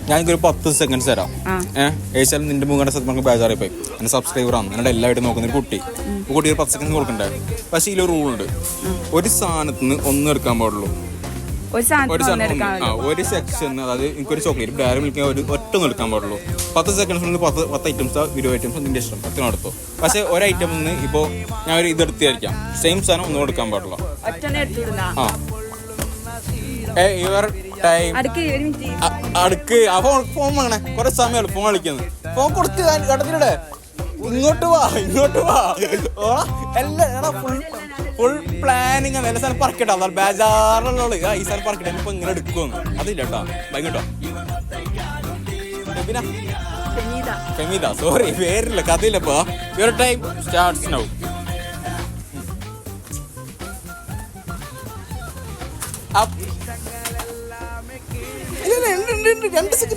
ഞാനൊരു 10 സെക്കൻഡ്സ് തരാം. ഏച്ചാലും നിന്റെ മുഖേണ്ട സത്യം നമുക്ക് ബേജാറായി പോയി. എന്നെ സബ്സ്ക്രൈബറാണ്, എന്നോട് എല്ലാവരും നോക്കുന്ന ഒരു കുട്ടി ഒരു 10 സെക്കൻഡ് കൊടുക്കണ്ടേ. പക്ഷേ ഇതിലൊരു റൂളുണ്ട്, ഒരു സാധനത്തിന് ഒന്നും എടുക്കാൻ പാടുള്ളൂ. ഒരു സെക്ഷൻ, അതായത് എനിക്കൊരു ചോക്ലേറ്റ് ഡയറി മിൽക്ക് ഒറ്റ ഒന്നും എടുക്കാൻ പാടുള്ളൂ. 10 സെക്കൻഡ്സ് 10 ഐറ്റംസ് 20 ഐറ്റംസ് നിന്റെ ഇഷ്ടം എത്ര എടുത്തോ. പക്ഷെ ഒരു ഐറ്റം നിന്ന് ഇപ്പോൾ ഞാൻ ഒരു ഇതെടുത്തായിരിക്കാം, സെയിം സാധനം ഒന്നും എടുക്കാൻ പാടില്ല. യുവർ ടൈം അടുക്ക്. അപ്പൊ ഫോൺ വാങ്ങണേ, കുറെ സമയമാണ് ഫോൺ കളിക്കുന്നത്. ഫോൺ കൊടുത്ത് കടത്തിലൂടെ ഇങ്ങോട്ട് വാ. എല്ലാം ഫുൾ പ്ലാനിങ് ആണ്. എല്ലാ സ്ഥലം പറക്കട്ടെ, അതാണ് ബേജാറുള്ളത്. ഈ സ്ഥലം പറക്കട്ടെ, ഇപ്പൊ ഇങ്ങനെ എടുക്കുമെന്ന് അതില്ല കേട്ടോ. ഭയങ്കട്ടോ ഫെമീദ, സോറി പേരില്ല, കഥയില്ലപ്പോ. Your time starts now. രണ്ട് സെക്കൻഡ്